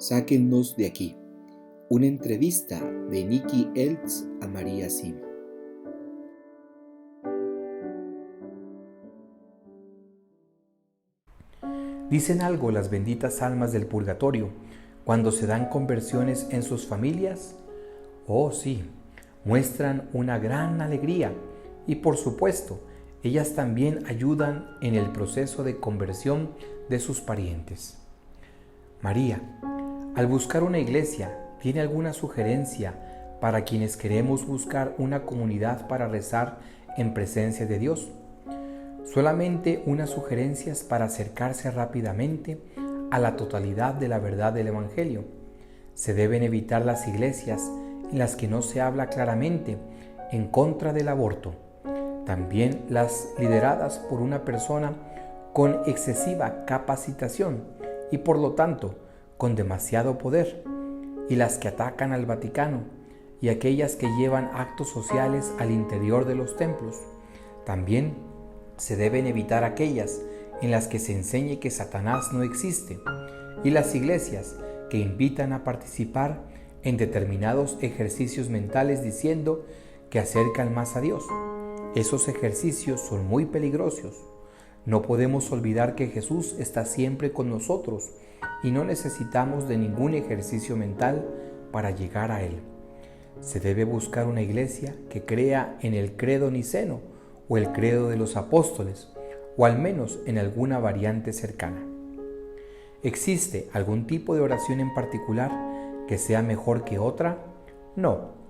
Sáquennos de aquí. Una entrevista de Nikki Eltz a María Sima. ¿Dicen algo las benditas almas del purgatorio cuando se dan conversiones en sus familias? Oh sí, muestran una gran alegría y por supuesto, ellas también ayudan en el proceso de conversión de sus parientes. María, al buscar una iglesia, ¿tiene alguna sugerencia para quienes queremos buscar una comunidad para rezar en presencia de Dios? Solamente unas sugerencias para acercarse rápidamente a la totalidad de la verdad del Evangelio. Se deben evitar las iglesias en las que no se habla claramente en contra del aborto. También las lideradas por una persona con excesiva capacitación y por lo tanto con demasiado poder, y las que atacan al Vaticano y aquellas que llevan actos sociales al interior de los templos. También se deben evitar aquellas en las que se enseñe que Satanás no existe y las iglesias que invitan a participar en determinados ejercicios mentales diciendo que acercan más a Dios. Esos ejercicios son muy peligrosos. No podemos olvidar que Jesús está siempre con nosotros y no necesitamos de ningún ejercicio mental para llegar a Él. Se debe buscar una iglesia que crea en el credo niceno o el credo de los apóstoles, o al menos en alguna variante cercana. ¿Existe algún tipo de oración en particular que sea mejor que otra? No.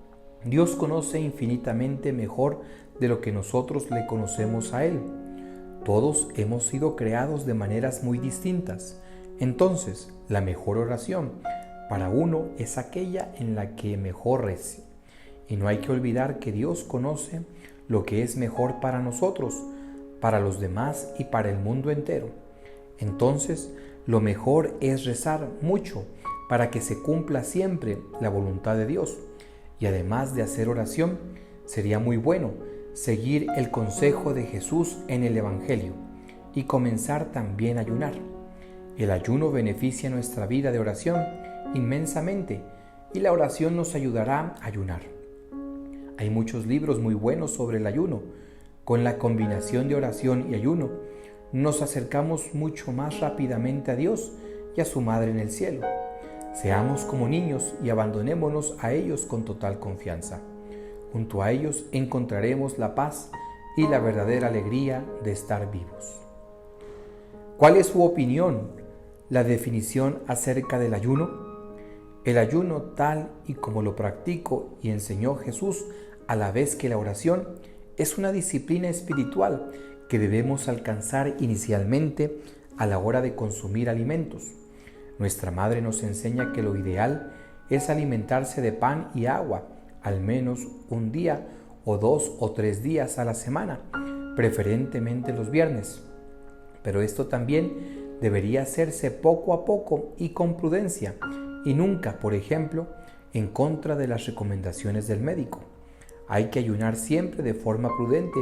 Dios conoce infinitamente mejor de lo que nosotros le conocemos a Él. Todos hemos sido creados de maneras muy distintas. Entonces, la mejor oración para uno es aquella en la que mejor rece. Y no hay que olvidar que Dios conoce lo que es mejor para nosotros, para los demás y para el mundo entero. Entonces, lo mejor es rezar mucho para que se cumpla siempre la voluntad de Dios. Y además de hacer oración, sería muy bueno seguir el consejo de Jesús en el Evangelio y comenzar también a ayunar. El ayuno beneficia nuestra vida de oración inmensamente y la oración nos ayudará a ayunar. Hay muchos libros muy buenos sobre el ayuno. Con la combinación de oración y ayuno, nos acercamos mucho más rápidamente a Dios y a su Madre en el cielo. Seamos como niños y abandonémonos a ellos con total confianza. Junto a ellos encontraremos la paz y la verdadera alegría de estar vivos. ¿Cuál es su opinión? La definición acerca del ayuno. El ayuno, tal y como lo practicó y enseñó Jesús a la vez que la oración, es una disciplina espiritual que debemos alcanzar inicialmente a la hora de consumir alimentos. Nuestra madre nos enseña que lo ideal es alimentarse de pan y agua al menos un día o 2 o 3 días a la semana, preferentemente los viernes. Pero esto también debería hacerse poco a poco y con prudencia, y nunca, por ejemplo, en contra de las recomendaciones del médico. Hay que ayunar siempre de forma prudente,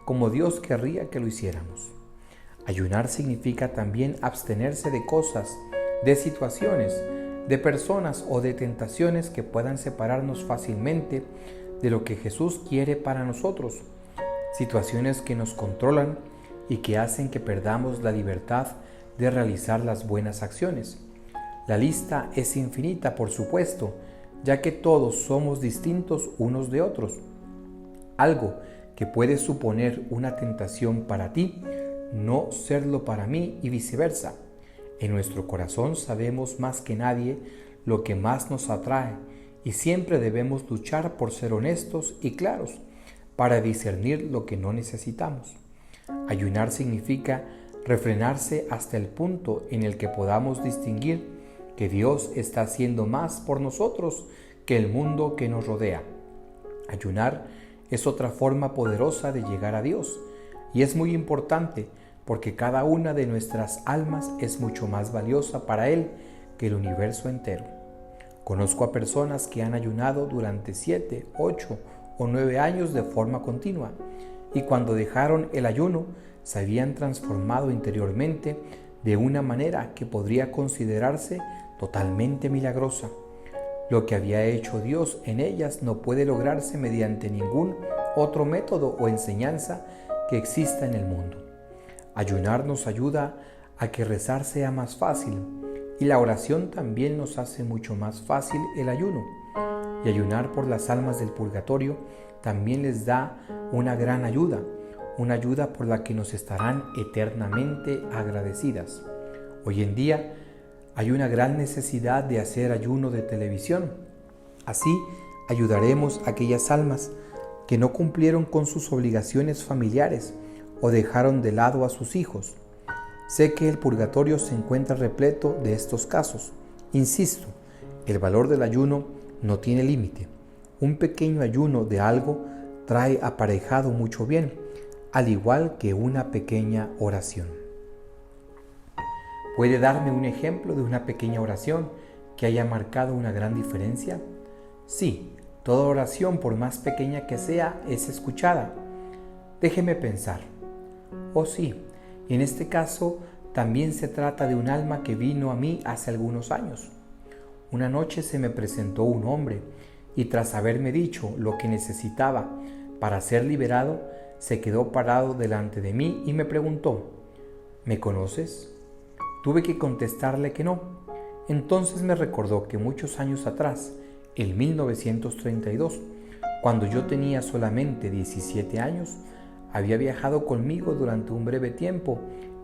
como Dios querría que lo hiciéramos. Ayunar significa también abstenerse de cosas, de situaciones, de personas o de tentaciones que puedan separarnos fácilmente de lo que Jesús quiere para nosotros. Situaciones que nos controlan y que hacen que perdamos la libertad de realizar las buenas acciones. La lista es infinita, por supuesto, ya que todos somos distintos unos de otros. Algo que puede suponer una tentación para ti, no serlo para mí y viceversa. En nuestro corazón sabemos más que nadie lo que más nos atrae y siempre debemos luchar por ser honestos y claros para discernir lo que no necesitamos. Ayunar significa refrenarse hasta el punto en el que podamos distinguir que Dios está haciendo más por nosotros que el mundo que nos rodea. Ayunar es otra forma poderosa de llegar a Dios y es muy importante porque cada una de nuestras almas es mucho más valiosa para Él que el universo entero. Conozco a personas que han ayunado durante 7, 8 o 9 años de forma continua y cuando dejaron el ayuno se habían transformado interiormente de una manera que podría considerarse totalmente milagrosa. Lo que había hecho Dios en ellas no puede lograrse mediante ningún otro método o enseñanza que exista en el mundo. Ayunar nos ayuda a que rezar sea más fácil, y la oración también nos hace mucho más fácil el ayuno. Y ayunar por las almas del purgatorio también les da una gran ayuda, una ayuda por la que nos estarán eternamente agradecidas. Hoy en día hay una gran necesidad de hacer ayuno de televisión. Así ayudaremos a aquellas almas que no cumplieron con sus obligaciones familiares o dejaron de lado a sus hijos. Sé que el purgatorio se encuentra repleto de estos casos. Insisto, el valor del ayuno no tiene límite. Un pequeño ayuno de algo trae aparejado mucho bien, al igual que una pequeña oración. ¿Puede darme un ejemplo de una pequeña oración que haya marcado una gran diferencia? Sí, toda oración, por más pequeña que sea, es escuchada. Déjeme pensar. Oh sí, en este caso también se trata de un alma que vino a mí hace algunos años. Una noche se me presentó un hombre y tras haberme dicho lo que necesitaba para ser liberado, se quedó parado delante de mí y me preguntó: ¿me conoces? Tuve que contestarle que no. Entonces me recordó que muchos años atrás, en 1932, cuando yo tenía solamente 17 años, había viajado conmigo durante un breve tiempo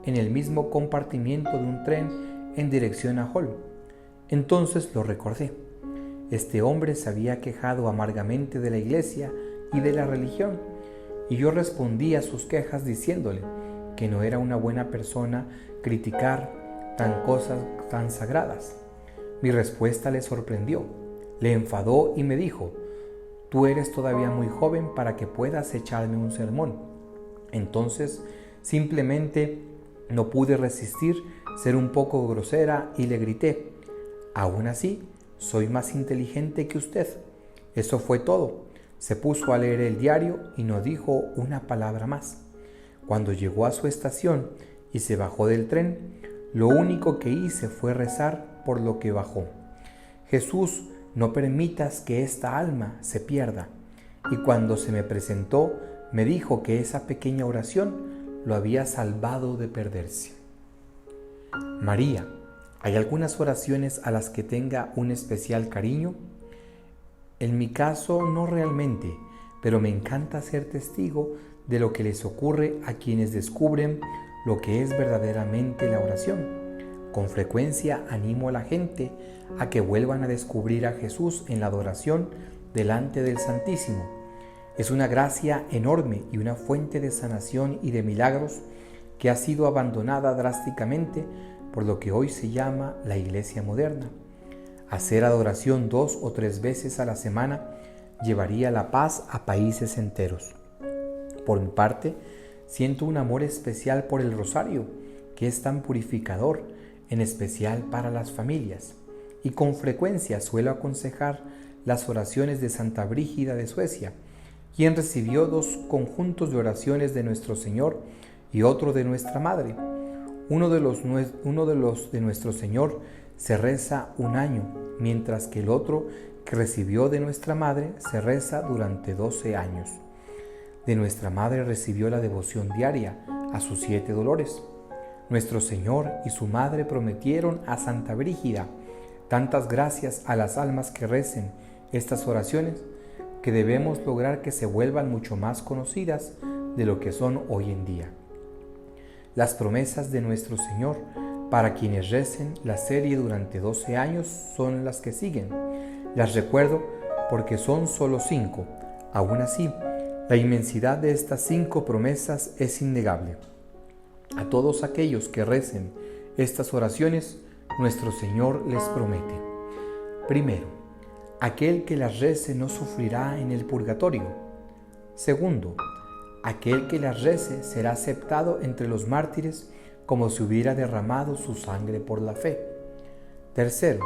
en el mismo compartimiento de un tren en dirección a Hull. Entonces lo recordé. Este hombre se había quejado amargamente de la iglesia y de la religión, y yo respondí a sus quejas diciéndole que no era una buena persona criticar cosas tan sagradas. Mi respuesta le sorprendió, le enfadó y me dijo: tú eres todavía muy joven para que puedas echarme un sermón. Entonces simplemente no pude resistir ser un poco grosera y le grité: aún así, soy más inteligente que usted. Eso fue todo. Se puso a leer el diario y no dijo una palabra más. Cuando llegó a su estación y se bajó del tren, lo único que hice fue rezar por lo que bajó. Jesús, no permitas que esta alma se pierda. Y cuando se me presentó, me dijo que esa pequeña oración lo había salvado de perderse. María, ¿hay algunas oraciones a las que tenga un especial cariño? En mi caso, no realmente, pero me encanta ser testigo de lo que les ocurre a quienes descubren lo que es verdaderamente la oración. Con frecuencia animo a la gente a que vuelvan a descubrir a Jesús en la adoración delante del Santísimo. Es una gracia enorme y una fuente de sanación y de milagros que ha sido abandonada drásticamente por lo que hoy se llama la Iglesia moderna. Hacer adoración 2 o 3 veces a la semana llevaría la paz a países enteros. Por mi parte, siento un amor especial por el rosario, que es tan purificador, en especial para las familias, y con frecuencia suelo aconsejar las oraciones de Santa Brígida de Suecia, quien recibió 2 conjuntos de oraciones de Nuestro Señor y otro de Nuestra Madre. Uno de los de Nuestro Señor se reza un año, mientras que el otro que recibió de Nuestra Madre se reza durante 12 años. De Nuestra Madre recibió la devoción diaria a sus 7 dolores. Nuestro Señor y su Madre prometieron a Santa Brígida tantas gracias a las almas que recen estas oraciones que debemos lograr que se vuelvan mucho más conocidas de lo que son hoy en día. Las promesas de nuestro Señor para quienes recen la serie durante 12 años son las que siguen. Las recuerdo porque son solo 5. Aún así, la inmensidad de estas 5 promesas es innegable. A todos aquellos que recen estas oraciones, nuestro Señor les promete: primero, aquel que las rece no sufrirá en el purgatorio. Segundo, aquel que las rece será aceptado entre los mártires como si hubiera derramado su sangre por la fe. Tercero,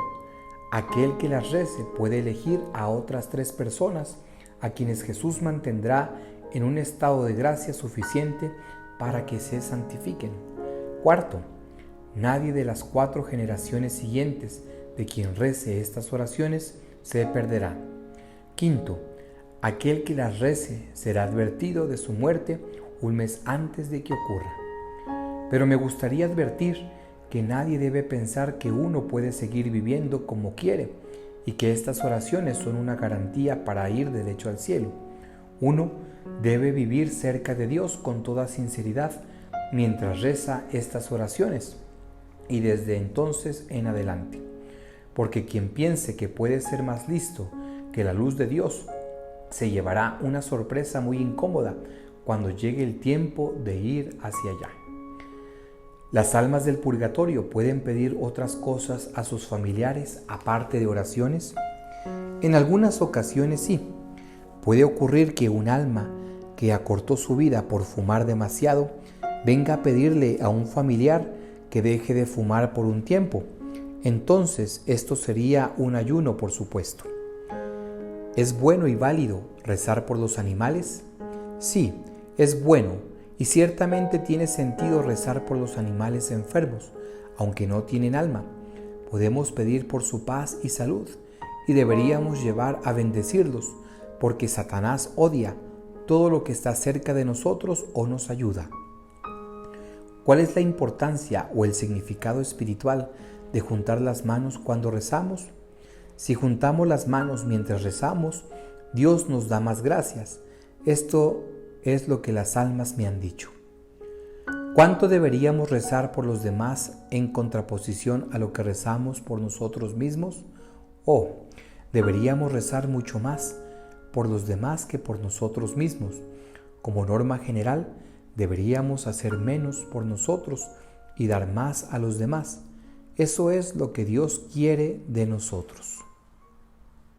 aquel que las rece puede elegir a otras 3 personas a quienes Jesús mantendrá en un estado de gracia suficiente para que se santifiquen. Cuarto, nadie de las 4 generaciones siguientes de quien rece estas oraciones se perderá. Quinto, aquel que las rece será advertido de su muerte un mes antes de que ocurra. Pero me gustaría advertir que nadie debe pensar que uno puede seguir viviendo como quiere y que estas oraciones son una garantía para ir derecho al cielo. Uno debe vivir cerca de Dios con toda sinceridad mientras reza estas oraciones y desde entonces en adelante. Porque quien piense que puede ser más listo que la luz de Dios se llevará una sorpresa muy incómoda cuando llegue el tiempo de ir hacia allá. Las almas del purgatorio pueden pedir otras cosas a sus familiares aparte de oraciones. En algunas ocasiones sí. Puede ocurrir que un alma que acortó su vida por fumar demasiado venga a pedirle a un familiar que deje de fumar por un tiempo. Entonces esto sería un ayuno, por supuesto. ¿Es bueno y válido rezar por los animales? Sí, es bueno y ciertamente tiene sentido rezar por los animales enfermos, aunque no tienen alma. Podemos pedir por su paz y salud y deberíamos llevar a bendecirlos, porque Satanás odia todo lo que está cerca de nosotros o nos ayuda. ¿Cuál es la importancia o el significado espiritual de juntar las manos cuando rezamos? Si juntamos las manos mientras rezamos, Dios nos da más gracias. Esto es lo que las almas me han dicho. ¿Cuánto deberíamos rezar por los demás en contraposición a lo que rezamos por nosotros mismos? Deberíamos rezar mucho más por los demás que por nosotros mismos. Como norma general, deberíamos hacer menos por nosotros y dar más a los demás. Eso es lo que Dios quiere de nosotros.